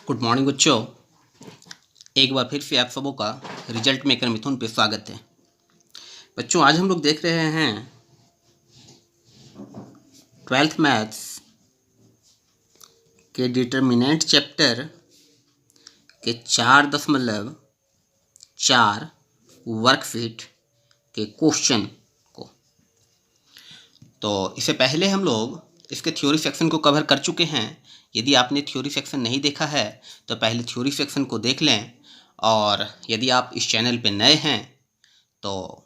Good morning बच्चों। एक बार फिर से आप सबों का रिजल्ट मेकर मिथुन पे स्वागत है। बच्चों आज हम लोग देख रहे हैं 12th मैथ्स के डिटर्मिनेंट चैप्टर के 4.4 वर्कशीट के क्वेश्चन को। तो इससे पहले हम लोग इसके थ्योरी सेक्शन को कवर कर चुके हैं। यदि आपने थ्योरी सेक्शन नहीं देखा है तो पहले थ्योरी सेक्शन को देख लें, और यदि आप इस चैनल पे नए हैं तो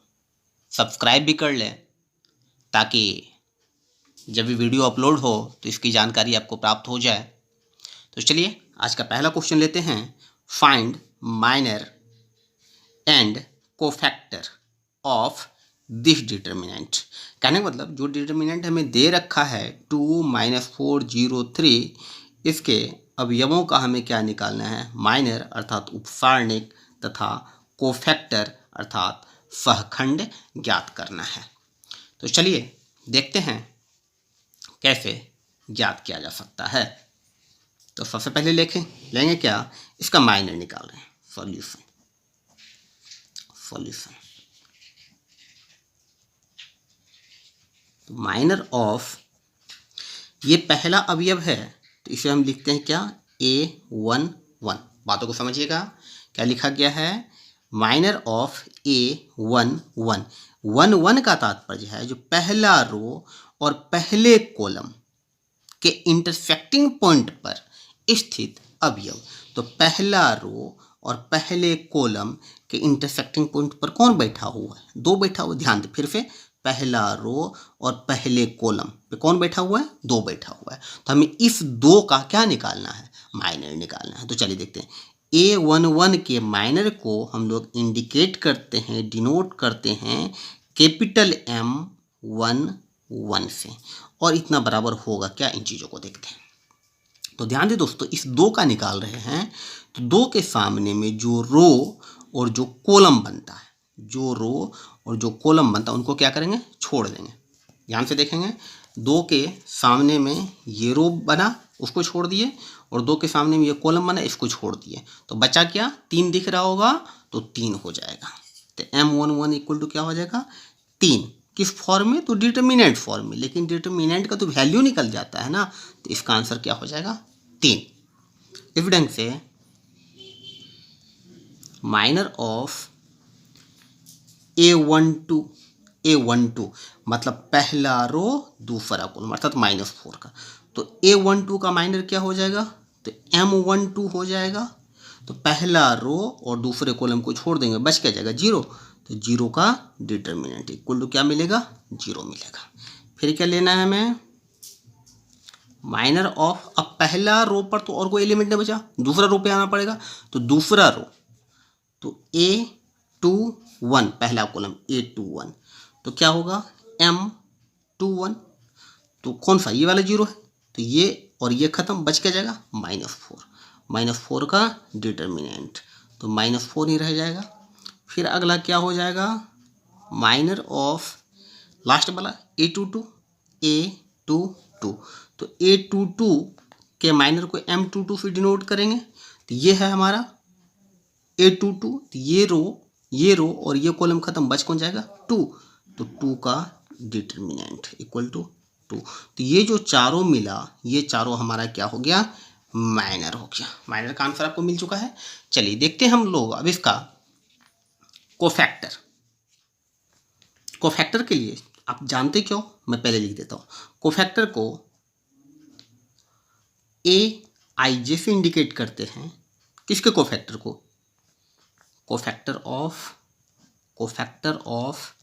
सब्सक्राइब भी कर लें, ताकि जब भी वीडियो अपलोड हो तो इसकी जानकारी आपको प्राप्त हो जाए। तो चलिए आज का पहला क्वेश्चन लेते हैं। Find minor and cofactor of this determinant. कहने का मतलब जो डिटर्मिनेंट हमें दे रखा है 2 - 4 0 3, इसके अवयवों का हमें क्या निकालना है, माइनर अर्थात उपसारणिक तथा कोफैक्टर अर्थात सहखंड ज्ञात करना है। तो चलिए देखते हैं कैसे ज्ञात किया जा सकता है। तो सबसे पहले लेंगे क्या, इसका माइनर निकाल रहे हैं। सॉल्यूशन तो माइनर ऑफ, ये पहला अवयव है तो इसे हम लिखते हैं क्या, A11। बातों को समझिएगा, क्या लिखा गया है, माइनर ऑफ A11। 1 का तात्पर्य है जो पहला रो और पहले कॉलम के इंटरसेक्टिंग पॉइंट पर स्थित अवयव। तो पहला रो और पहले कॉलम के इंटरसेक्टिंग पॉइंट पर कौन बैठा हुआ है, 2 बैठा हुआ। ध्यान दें फिर से, पहला रो और पहले कॉलम पे कौन बैठा हुआ है, 2 बैठा हुआ है। तो हमें इस 2 का क्या निकालना है, माइनर निकालना है। तो चलिए देखते हैं। A11 के माइनर को हम लोग इंडिकेट करते हैं, डिनोट करते हैं कैपिटल M11 से, और इतना बराबर होगा क्या, इन चीज़ों को देखते हैं। तो ध्यान दें दोस्तों, इस 2 का निकाल रहे हैं तो 2 के सामने में जो रो और जो कॉलम बनता है, उनको क्या करेंगे, छोड़ देंगे। ध्यान से देखेंगे, 2 के सामने में ये रो बना, उसको छोड़ दिए, और 2 के सामने में ये कॉलम बना, इसको छोड़ दिए। तो बचा क्या, 3 दिख रहा होगा तो 3 हो जाएगा। तो M11 इक्वल टू क्या हो जाएगा, 3। किस फॉर्म में, तो डिटर्मिनेंट फॉर्म में। लेकिन डिटर्मिनेंट का तो वैल्यू निकल जाता है ना, तो इसका आंसर क्या हो जाएगा, 3। एविडेंस से माइनर ऑफ A12 मतलब पहला रो दूसरा कॉलम अर्थात -4 का। तो A12 का माइनर क्या हो जाएगा, तो M12 हो जाएगा। तो पहला रो और दूसरे कॉलम को छोड़ देंगे, बच क्या जाएगा, 0। तो 0 का डिटर्मिनेंट इक्वल टू क्या मिलेगा, 0 मिलेगा। फिर क्या लेना है हमें, माइनर ऑफ। अब पहला रो पर तो और कोई एलिमेंट नहीं बचा, दूसरा रो पे आना पड़ेगा। तो दूसरा रो, तो A21 पहला कॉलम A21, तो क्या होगा, M21। तो कौन सा, ये वाला 0 है, तो ये और ये खत्म, बच क्या जाएगा, -4 का डिटर्मिनेंट, तो -4 ही रह जाएगा। फिर अगला क्या हो जाएगा, माइनर ऑफ लास्ट वाला A22। तो A22 के माइनर को M22 से डिनोट करेंगे। तो ये है हमारा A22। तो ये रो और ये कॉलम खत्म, बच कौन जाएगा, 2। तो 2 का डिटर्मिनेंट इक्वल टू 2। तो ये जो चारों मिला, ये चारों हमारा क्या हो गया, माइनर हो गया। माइनर का आंसर आपको मिल चुका है। चलिए देखते हैं हम लोग अब इसका कोफैक्टर के लिए आप जानते क्यों, मैं पहले लिख देता हूँ। कोफैक्टर को AIJ से इंडिकेट करते हैं। किसके कोफैक्टर को, कोफैक्टर ऑफ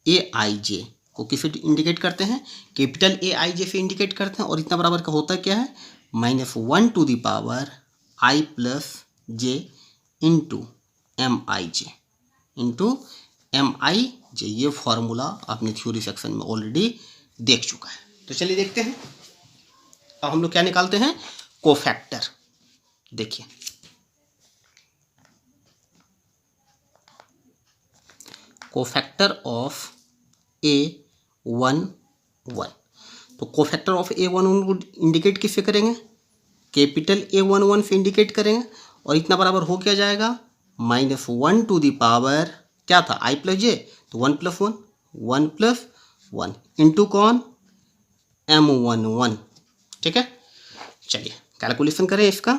AIJ को किसे इंडिकेट करते हैं, कैपिटल AIJ से इंडिकेट करते हैं। और इतना बराबर का होता क्या है, -1 to the power I + J into MIJ। ये फॉर्मूला आपने थ्योरी सेक्शन में ऑलरेडी देख चुका है। तो चलिए देखते हैं अब हम लोग क्या निकालते हैं, कोफैक्टर। देखिए कोफैक्टर ऑफ A11, तो कोफैक्टर ऑफ A11 को इंडिकेट किससे करेंगे, कैपिटल A11 से इंडिकेट करेंगे और इतना बराबर हो क्या जाएगा, -1 टू द पावर क्या था I प्लस जे, तो 1 + 1 1 + 1 इंटू कौन M11। ठीक है, चलिए कैलकुलेशन करें इसका।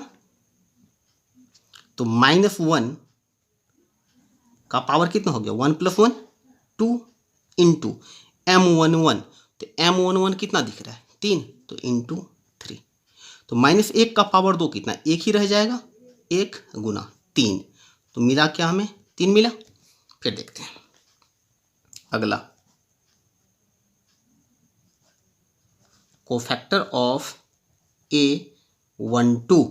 तो -1 का पावर कितना हो गया, 1 + 1 2 इंटू M11, तो M11 कितना दिख रहा है 3, तो इंटू 3, तो -1 का पावर 2 कितना, 1 ही रह जाएगा, 1 गुना 3, तो मिला क्या हमें 3 मिला। फिर देखते हैं अगला, cofactor of A12,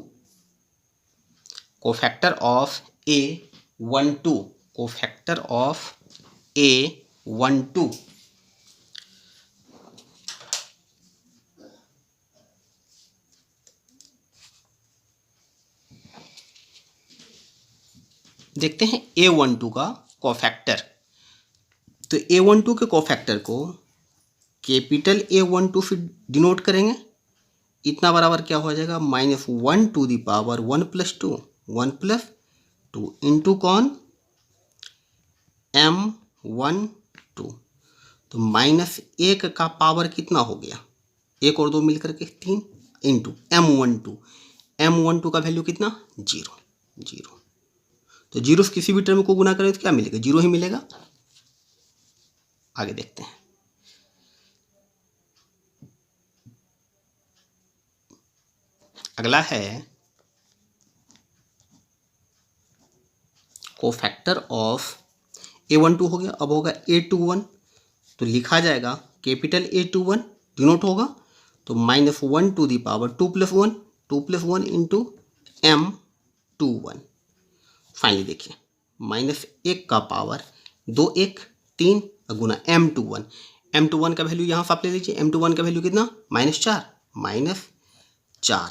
cofactor of A12, cofactor of A12, देखते हैं A12 का कोफैक्टर। तो A12 के कोफैक्टर को कैपिटल A12 से डिनोट करेंगे, इतना बराबर क्या हो जाएगा, -1 टू द पावर 1 + 2 1 + 2 इंटू कौन M12, तो -1 का पावर कितना हो गया, 1 और 2 मिलकर के 3 इंटू M12, M12 का वैल्यू कितना 0 0, तो 0 से किसी भी टर्म को गुना करें तो क्या मिलेगा, 0 ही मिलेगा। आगे देखते हैं, अगला है कोफैक्टर ऑफ A12 हो गया, अब होगा A21, तो लिखा जाएगा कैपिटल A21 डिनोट होगा, तो -1 to the power 2 + 1 2 + 1 into M21। Finally देखिए -1 का पावर 2 1 3 गुना M21 का वैल्यू यहाँ से आप ले लीजिए, M21 का वैल्यू कितना -4 -4,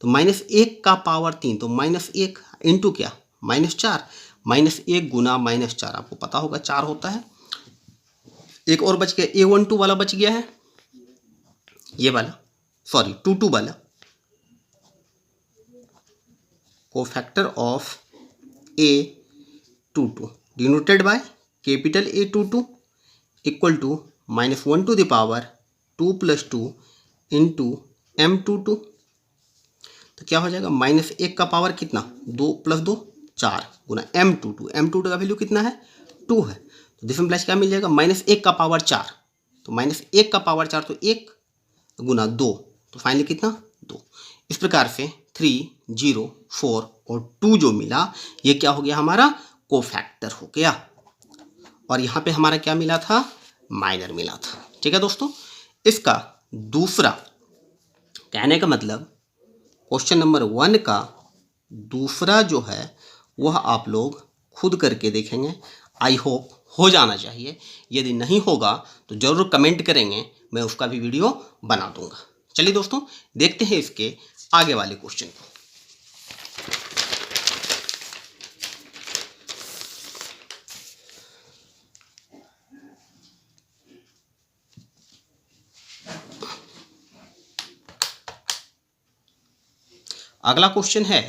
तो -1 का पावर 3, तो -1 इंटू क्या -4, -1 गुना -4 आपको पता होगा 4 होता है। एक और बच गया, A12 वाला बच गया है, ये वाला सॉरी 22 वाला, cofactor of A22 denoted by capital A22 equal to -1 to the power 2 + 2 into M22, तो क्या हो जाएगा, -1 का पावर कितना 2 + 2 4 गुना M22 का वैल्यू कितना है 2 है, तो दिस इम्प्लाइज क्या मिल जाएगा, -1 का पावर 4, तो -1 का पावर 4 तो 1 गुना 2, तो फाइनली कितना 2। इस प्रकार से 3 0 4 और 2 जो मिला ये क्या हो गया, हमारा कोफैक्टर हो गया, और यहाँ पे हमारा क्या मिला था, माइनर मिला था। ठीक है दोस्तों, इसका दूसरा, कहने का मतलब क्वेश्चन नंबर 1 का दूसरा जो है वह आप लोग खुद करके देखेंगे, आई होप हो जाना चाहिए, यदि नहीं होगा तो ज़रूर कमेंट करेंगे, मैं उसका भी वीडियो बना दूंगा। चलिए दोस्तों देखते हैं इसके आगे वाले क्वेश्चन को। अगला क्वेश्चन है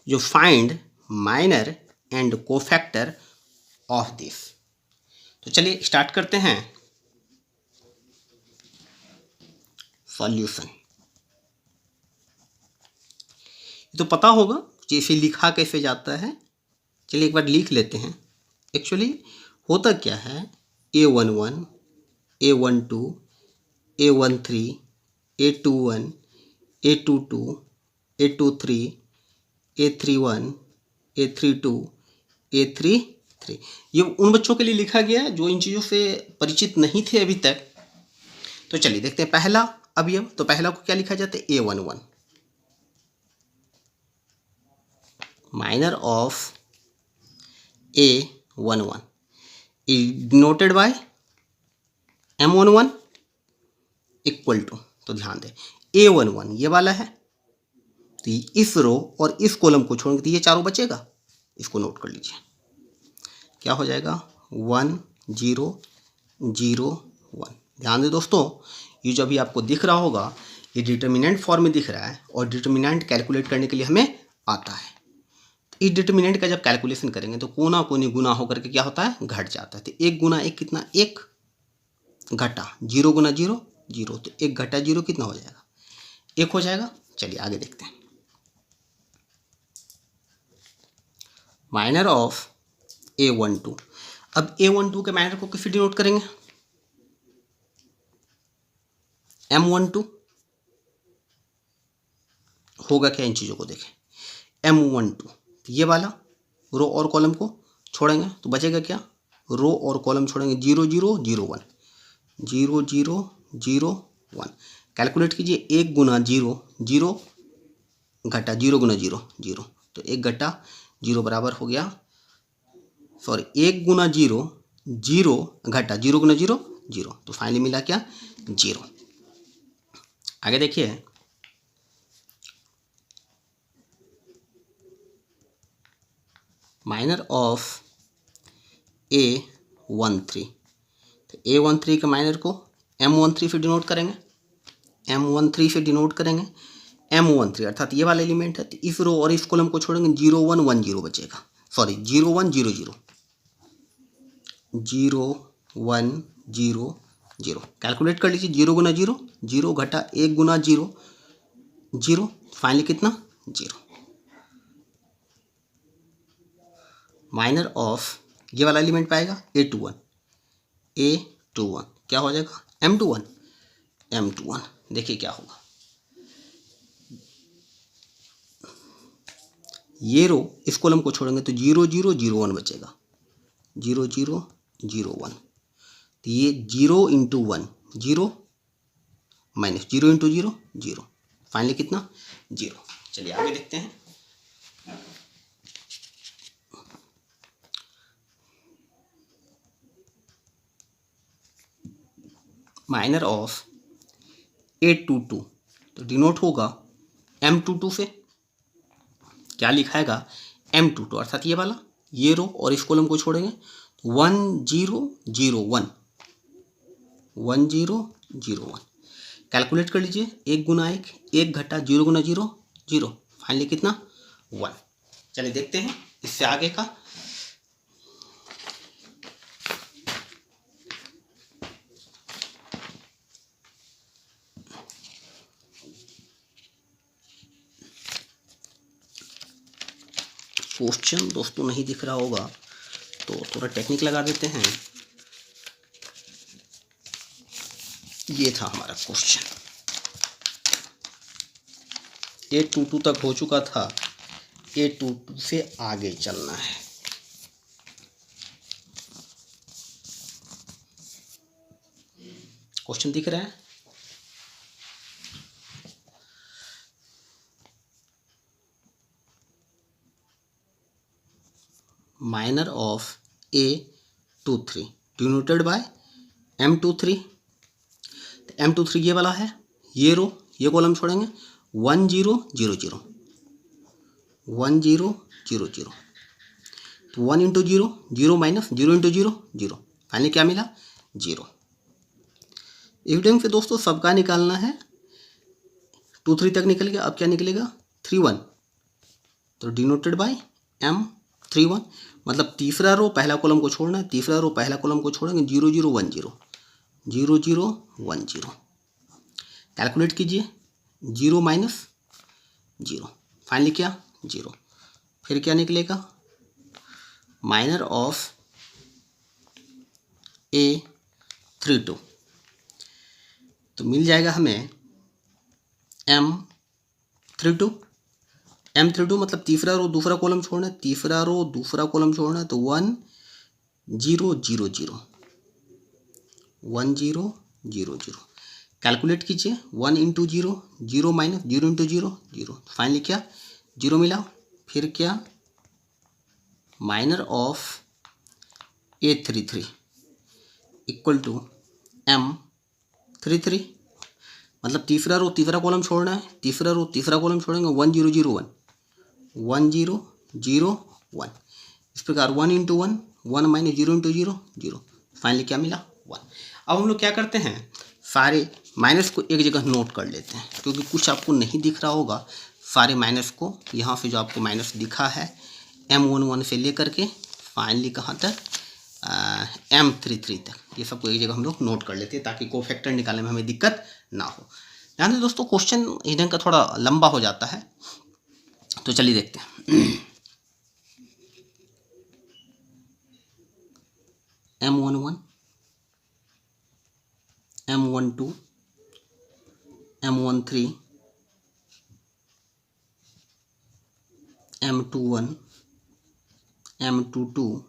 जो find minor and cofactor of this. तो चलिए स्टार्ट करते हैं सॉल्यूशन। तो पता होगा जैसे लिखा कैसे जाता है, चलिए एक बार लिख लेते हैं। एक्चुअली होता क्या है, A11 A12 A13 A21 A22 A23 A31 A32 A33, ये उन बच्चों के लिए लिखा गया है जो इन चीज़ों से परिचित नहीं थे अभी तक। तो चलिए देखते हैं पहला अवयव, तो पहला को क्या लिखा जाता है, A11 minor of A11 denoted by M11 equal to, तो ध्यान दें A11 ये वाला है, तो इस रो और इस कॉलम को छोड़ेंगे तो ये चारों बचेगा, इसको नोट कर लीजिए, क्या हो जाएगा 1 0 0 1। ध्यान दें दोस्तों, ये जो अभी आपको दिख रहा होगा ये डिटर्मिनेंट फॉर्म में दिख रहा है और डिटर्मिनेंट कैलकुलेट करने के लिए हमें आता है। इस डिटर्मिनेंट का जब कैलकुलेशन करेंगे तो कोना कोनी गुना होकर के क्या होता है, घट जाता है। तो 1 गुना 1 कितना, 1 घटा 0 गुना 0 0, तो 1 घटा 0 कितना हो जाएगा, 1 हो जाएगा। चलिए आगे देखते हैं। Minor of A12। अब A12 के माइनर को किससे डिनोट करेंगे, M12 होगा क्या, इन चीज़ों को देखें। M12 ये वाला रो और कॉलम को छोड़ेंगे तो बचेगा क्या, रो और कॉलम छोड़ेंगे 0 0 0 1 0 0 0 1। कैलकुलेट कीजिए, 1 गुना 0 0 घटा 0 गुना 0 0, तो 1 घटा 0 बराबर हो गया, सॉरी 1 गुना 0 0 घटा 0 गुना 0 0, तो फाइनली मिला क्या, 0। आगे देखिए, माइनर ऑफ A13। तो A13 के माइनर को M13 से डिनोट करेंगे, M13 से डिनोट करेंगे। M13 अर्थात ये वाला एलिमेंट है, तो इस रो और इस कॉलम को छोड़ेंगे 0 1 1 0 बचेगा, सॉरी 0 1 0 0 0 1 0 0। कैलकुलेट कर लीजिए, 0 गुना 0 0 घटा 1 गुना 0 0, फाइनली कितना, 0। माइनर ऑफ ये वाला एलिमेंट पाएगा A21 क्या हो जाएगा, M21। देखिए क्या होगा, ये रो इस कॉलम को छोड़ेंगे तो 0 0 0 1 बचेगा, 0 0 0 1, तो ये 0 इंटू 1 0 माइनस 0 इंटू 0 0, फाइनली कितना, 0। चलिए आगे देखते हैं। माइनर ऑफ A22 तो डिनोट होगा M22 से, क्या लिखाएगा, M22 अर्थात ये वाला, ये रो और इस कॉलम को छोड़ेंगे 1 0 0 1 1 0 0 1। कैलकुलेट कर लीजिए, 1 गुना 1 1 घटा 0 गुना 0 0, फाइनली कितना, 1। चलिए देखते हैं इससे आगे का। क्वेश्चन दोस्तों नहीं दिख रहा होगा तो थोड़ा टेक्निक लगा देते हैं। ये था हमारा क्वेश्चन, A22 तक हो चुका था, A22 से आगे चलना है। क्वेश्चन दिख रहा है, minor of A23 denoted by M23। M23 ये वाला है, ये रो ये कॉलम छोड़ेंगे 1 0 0 0 1 0 0 0, तो 1 इंटू 0 0 माइनस 0 इंटू 0 0, फाइनली क्या मिला, 0। इस टाइम से दोस्तों सबका निकालना है, 2 3 तक निकल गया, अब क्या निकलेगा 3 1, तो डिनोटेड बाय M31, मतलब तीसरा रो पहला कॉलम को छोड़ना है, तीसरा रो पहला कॉलम को छोड़ेंगे 0 0 1 0 0 0 1 0। कैलकुलेट कीजिए, 0 माइनस 0, फाइनली क्या, 0। फिर क्या निकलेगा, माइनर ऑफ A32 तो मिल जाएगा हमें M32 मतलब तीसरा रो दूसरा कॉलम छोड़ना है, तीसरा रो दूसरा कॉलम छोड़ना है, तो 1 0 0 0 1 0 0 0। कैलकुलेट कीजिए, 1 इंटू 0 0 माइनस 0 इंटू 0 0, फाइनली क्या, 0 मिला। फिर क्या, minor of A33 equal to M33, मतलब तीसरा रो तीसरा कॉलम छोड़ना है, तीसरा रो तीसरा कॉलम छोड़ेंगे 1 0 0 1 1 0 0 1, इस प्रकार 1 इंटू 1 1 माइनस 0 इंटू 0 0, फाइनली क्या मिला, 1। अब हम लोग क्या करते हैं, सारे माइनस को एक जगह नोट कर लेते हैं, क्योंकि कुछ आपको नहीं दिख रहा होगा। सारे माइनस को यहाँ से जो आपको माइनस दिखा है M11 से लेकर के फाइनली कहाँ तक M33 तक, ये सबको एक जगह हम लोग नोट कर लेते हैं ताकि कोफैक्टर निकालने में हमें दिक्कत ना हो। ध्यान दें दोस्तों, क्वेश्चन इधर का थोड़ा लंबा हो जाता है, तो चलिए देखते हैं। M11, M12, M13, M21, M22,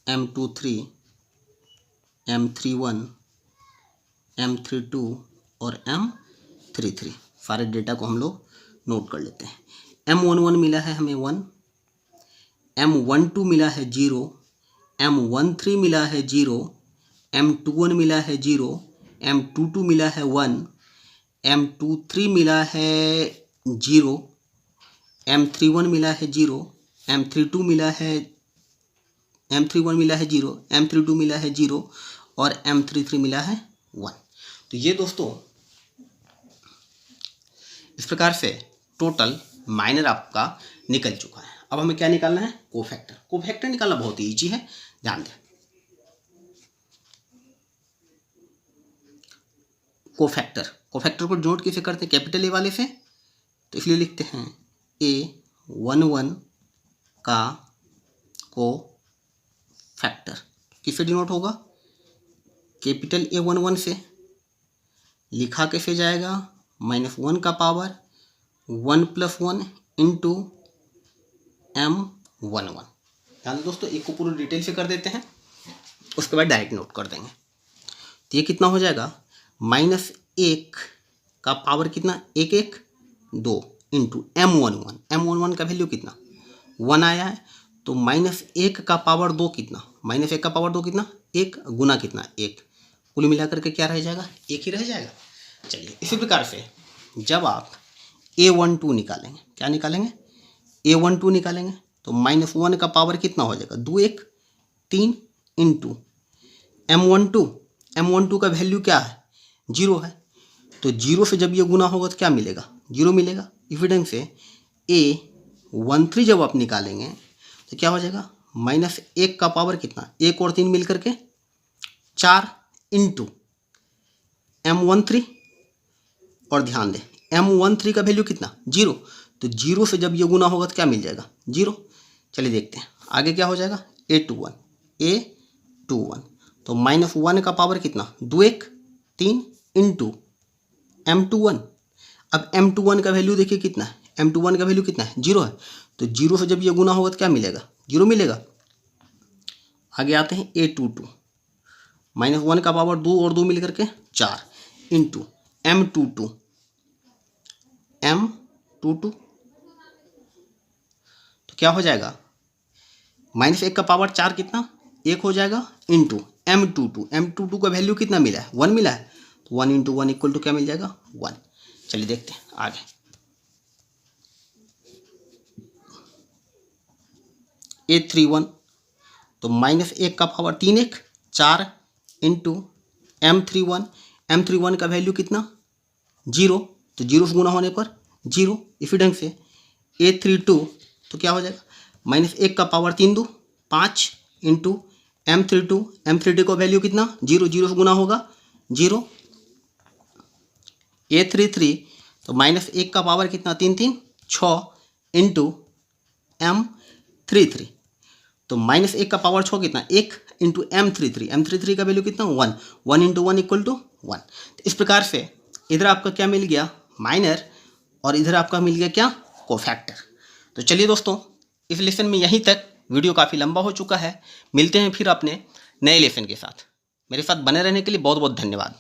M23, M31, M32 और M33 सारे डेटा को हम लोग नोट कर लेते हैं। M11 मिला है हमें 1, M12 मिला है 0, M13 मिला है 0, M21 मिला है 0, M22 मिला है 1, M23 मिला है 0, M31 मिला है 0, M31 मिला है 0, M32 मिला है 0 और M33 मिला है 1। तो ये दोस्तों इस प्रकार से टोटल माइनर आपका निकल चुका है। अब हमें क्या निकालना है? कोफैक्टर। कोफैक्टर निकालना बहुत ही ईजी है, ध्यान दें। कोफैक्टर को नोट कैसे करते हैं? कैपिटल ए वाले से, तो इसलिए लिखते हैं A11 का कोफैक्टर किससे डिनोट होगा? कैपिटल A11 से। लिखा कैसे जाएगा? -1 का पावर 1 + 1 इंटू M11। ध्यान दोस्तों, एक को पूरी डिटेल से कर देते हैं, उसके बाद डायरेक्ट नोट कर देंगे। तो ये कितना हो जाएगा? -1 का पावर कितना? 1 1 2 इंटू M11। M11 का वैल्यू कितना? 1 आया है, तो -1 का पावर 2 कितना? -1 का पावर 2 कितना? 1 गुना कितना? 1। कुल मिलाकर के क्या रह जाएगा? 1 ही रह जाएगा। चलिए, इसी प्रकार से जब आप A12 निकालेंगे, क्या निकालेंगे? A12 निकालेंगे तो -1 का पावर कितना हो जाएगा? 2 1 3 इंटू M12 का वैल्यू क्या है? 0 है, तो 0 से जब ये गुना होगा तो क्या मिलेगा? 0 मिलेगा। इविडेंस से A13 जब आप निकालेंगे तो क्या हो जाएगा? -1 का पावर कितना? 1 और 3 मिल करके 4 इंटू M13, और ध्यान दें M13 का वैल्यू कितना? 0, तो 0 से जब ये गुना होगा तो क्या मिल जाएगा? 0। चलिए देखते हैं आगे क्या हो जाएगा। A21 तो -1 का पावर कितना? 2 1 3 इंटू M21। अब M21 का वैल्यू देखिए कितना है? M21 का वैल्यू कितना है? 0 है, तो 0 से जब ये गुना होगा तो क्या मिलेगा? 0 मिलेगा। आगे आते हैं A22, -1 का पावर 2 और 2 मिल करके 4 इंटू M22। तो क्या हो जाएगा? -1 का पावर 4 कितना? 1 हो जाएगा इंटू M22 का वैल्यू कितना मिला है? 1 मिला है, तो 1 इंटू 1 इक्वल टू क्या मिल जाएगा? 1। चलिए देखते हैं आगे। A31 तो -1 का पावर 3 1 4 इंटू M31 का वैल्यू कितना? 0, तो 0 से गुना होने पर 0। इसी ढंग से A32 तो क्या हो जाएगा? -1 का पावर 3 2 5 इंटू M32 का वैल्यू कितना? 0 0 से गुना होगा 0। A33 तो -1 का पावर कितना? 3 3 6 इंटू M33, तो -1 का पावर 6 कितना? 1 इंटू M33 का वैल्यू कितना? 1 1 इंटू 1 इक्वल टू 1। तो इस प्रकार से इधर आपका क्या मिल गया? माइनर, और इधर आपका मिल गया क्या? कोफैक्टर। तो चलिए दोस्तों, इस लेसन में यहीं तक। वीडियो काफ़ी लंबा हो चुका है, मिलते हैं फिर अपने नए लेसन के साथ। मेरे साथ बने रहने के लिए बहुत बहुत धन्यवाद।